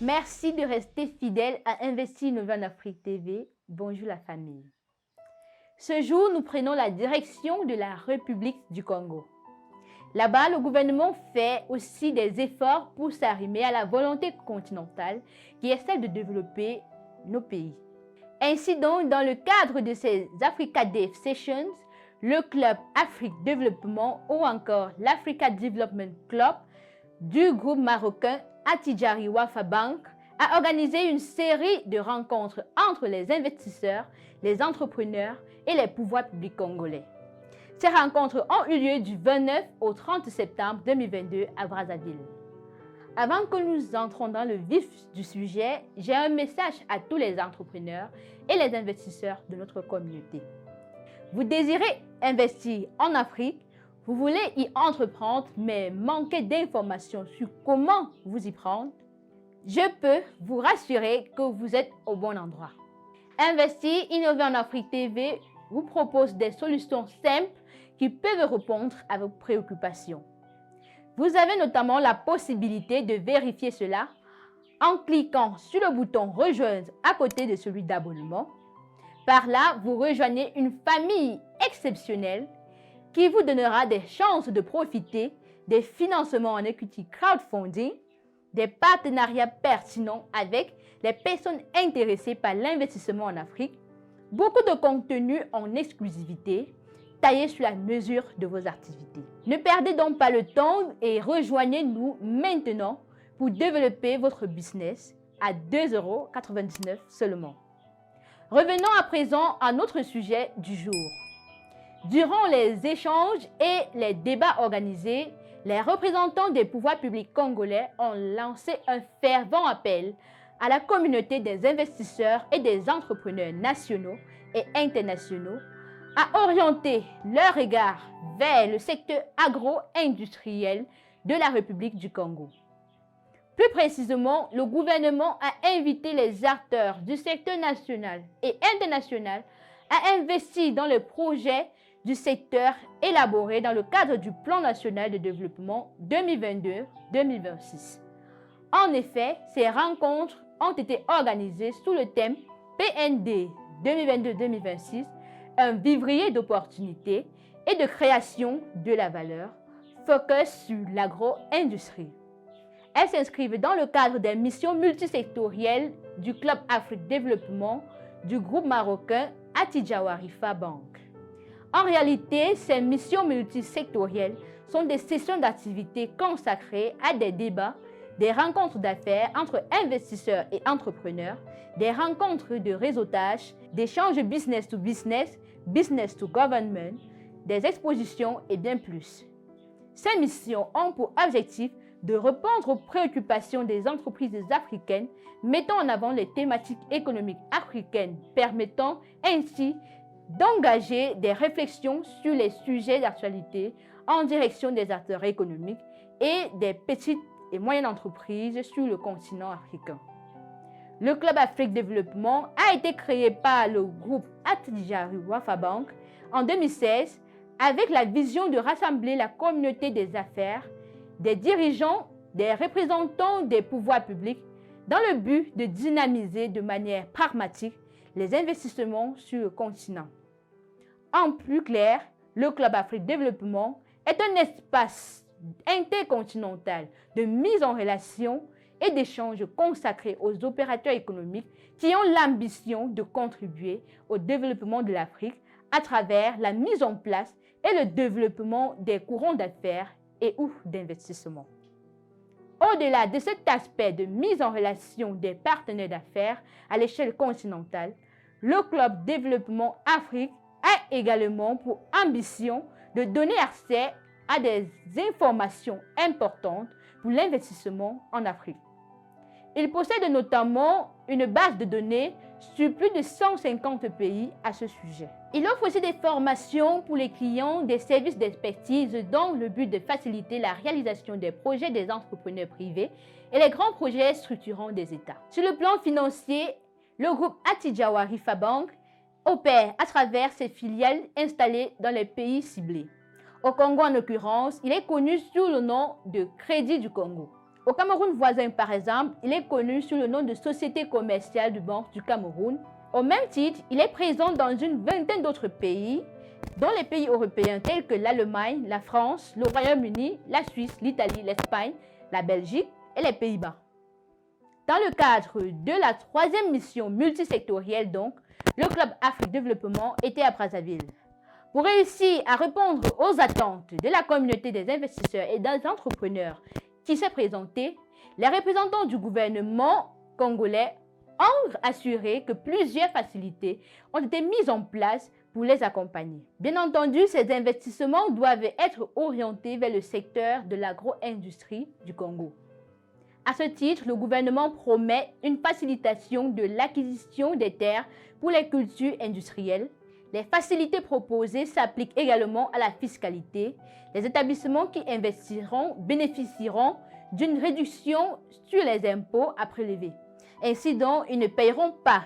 Merci de rester fidèle à Investir Innové en Afrique TV. Bonjour la famille. Ce jour, nous prenons la direction de la République du Congo. Là-bas, le gouvernement fait aussi des efforts pour s'arrimer à la volonté continentale qui est celle de développer nos pays. Ainsi donc, dans le cadre de ces Africa Dev Sessions, le Club Afrique Développement ou encore l'Africa Development Club du groupe marocain Attijari Wafa Bank a organisé une série de rencontres entre les investisseurs, les entrepreneurs et les pouvoirs publics congolais. Ces rencontres ont eu lieu du 29 au 30 septembre 2022 à Brazzaville. Avant que nous entrons dans le vif du sujet, j'ai un message à tous les entrepreneurs et les investisseurs de notre communauté. Vous désirez investir en Afrique, vous voulez y entreprendre, mais manquez d'informations sur comment vous y prendre? Je peux vous rassurer que vous êtes au bon endroit. Investir Innové en Afrique TV vous propose des solutions simples qui peuvent répondre à vos préoccupations. Vous avez notamment la possibilité de vérifier cela en cliquant sur le bouton « Rejoindre » à côté de celui d'abonnement. Par là, vous rejoignez une famille exceptionnelle qui vous donnera des chances de profiter des financements en equity crowdfunding, des partenariats pertinents avec les personnes intéressées par l'investissement en Afrique, beaucoup de contenu en exclusivité, taillé sur la mesure de vos activités. Ne perdez donc pas le temps et rejoignez-nous maintenant pour développer votre business à 2,99 € seulement. Revenons à présent à notre sujet du jour. Durant les échanges et les débats organisés, les représentants des pouvoirs publics congolais ont lancé un fervent appel à la communauté des investisseurs et des entrepreneurs nationaux et internationaux à orienter leur regard vers le secteur agro-industriel de la République du Congo. Plus précisément, le gouvernement a invité les acteurs du secteur national et international à investir dans les projets du secteur élaboré dans le cadre du Plan national de développement 2022-2026. En effet, ces rencontres ont été organisées sous le thème PND 2022-2026, un vivrier d'opportunités et de création de la valeur, focus sur l'agro-industrie. Elles s'inscrivent dans le cadre des missions multisectorielles du Club Afrique Développement du groupe marocain Attijari Wafa Bank. En réalité, ces missions multisectorielles sont des sessions d'activités consacrées à des débats, des rencontres d'affaires entre investisseurs et entrepreneurs, des rencontres de réseautage, d'échanges business to business, business to government, des expositions et bien plus. Ces missions ont pour objectif de répondre aux préoccupations des entreprises africaines, mettant en avant les thématiques économiques africaines, permettant ainsi d'engager des réflexions sur les sujets d'actualité en direction des acteurs économiques et des petites et moyennes entreprises sur le continent africain. Le Club Afrique Développement a été créé par le groupe Attijari Wafa Bank en 2016 avec la vision de rassembler la communauté des affaires, des dirigeants, des représentants des pouvoirs publics dans le but de dynamiser de manière pragmatique les investissements sur le continent. En plus clair, le Club Afrique Développement est un espace intercontinental de mise en relation et d'échanges consacrés aux opérateurs économiques qui ont l'ambition de contribuer au développement de l'Afrique à travers la mise en place et le développement des courants d'affaires et ou d'investissement. Au-delà de cet aspect de mise en relation des partenaires d'affaires à l'échelle continentale, le Club Développement Afrique a également pour ambition de donner accès à des informations importantes pour l'investissement en Afrique. Il possède notamment une base de données sur plus de 150 pays à ce sujet. Il offre aussi des formations pour les clients des services d'expertise dans le but de faciliter la réalisation des projets des entrepreneurs privés et les grands projets structurants des États. Sur le plan financier, le groupe Attijari Wafa Bank opère à travers ses filiales installées dans les pays ciblés. Au Congo en l'occurrence, il est connu sous le nom de Crédit du Congo. Au Cameroun voisin, par exemple, il est connu sous le nom de Société commerciale du Banque du Cameroun. Au même titre, il est présent dans une vingtaine d'autres pays, dont les pays européens tels que l'Allemagne, la France, le Royaume-Uni, la Suisse, l'Italie, l'Espagne, la Belgique et les Pays-Bas. Dans le cadre de la troisième mission multisectorielle, donc, le Club Afrique Développement était à Brazzaville. Pour réussir à répondre aux attentes de la communauté des investisseurs et des entrepreneurs qui s'est présentée, les représentants du gouvernement congolais ont assuré que plusieurs facilités ont été mises en place pour les accompagner. Bien entendu, ces investissements doivent être orientés vers le secteur de l'agro-industrie du Congo. À ce titre, le gouvernement promet une facilitation de l'acquisition des terres pour les cultures industrielles. Les facilités proposées s'appliquent également à la fiscalité. Les établissements qui investiront bénéficieront d'une réduction sur les impôts à prélever. Ainsi donc, ils ne paieront pas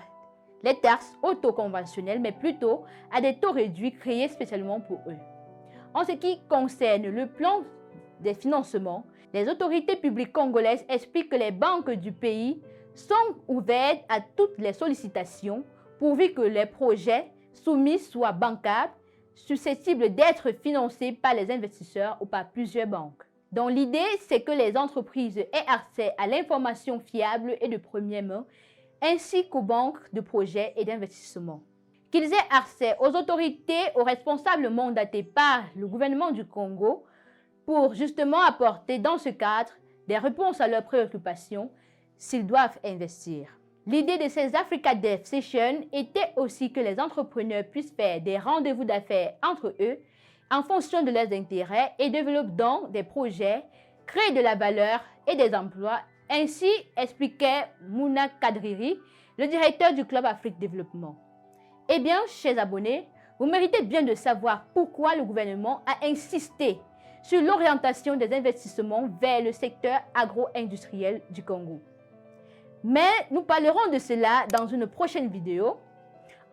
les taxes au taux conventionnel, mais plutôt à des taux réduits créés spécialement pour eux. En ce qui concerne le plan des financements, les autorités publiques congolaises expliquent que les banques du pays sont ouvertes à toutes les sollicitations pourvu que les projets soumis soient bancables, susceptibles d'être financés par les investisseurs ou par plusieurs banques. Donc l'idée, c'est que les entreprises aient accès à l'information fiable et de première main, ainsi qu'aux banques de projets et d'investissement. Qu'ils aient accès aux autorités, aux responsables mandatés par le gouvernement du Congo pour justement apporter dans ce cadre des réponses à leurs préoccupations s'ils doivent investir. L'idée de ces Africa Dev Sessions était aussi que les entrepreneurs puissent faire des rendez-vous d'affaires entre eux en fonction de leurs intérêts et développent donc des projets, créent de la valeur et des emplois. Ainsi expliquait Mouna Kadriri, le directeur du Club Afrique Développement. Eh bien, chers abonnés, vous méritez bien de savoir pourquoi le gouvernement a insisté sur l'orientation des investissements vers le secteur agro-industriel du Congo. Mais nous parlerons de cela dans une prochaine vidéo.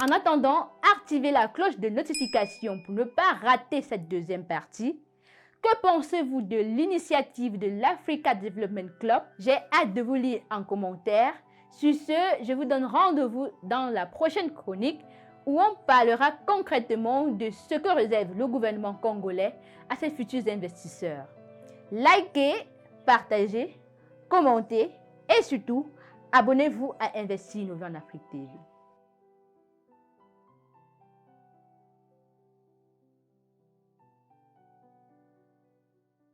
En attendant, activez la cloche de notification pour ne pas rater cette deuxième partie. Que pensez-vous de l'initiative de l'Africa Development Club? J'ai hâte de vous lire en commentaire. Sur ce, je vous donne rendez-vous dans la prochaine chronique où on parlera concrètement de ce que réserve le gouvernement congolais à ses futurs investisseurs. Likez, partagez, commentez et surtout, abonnez-vous à Investir Innové en Afrique TV.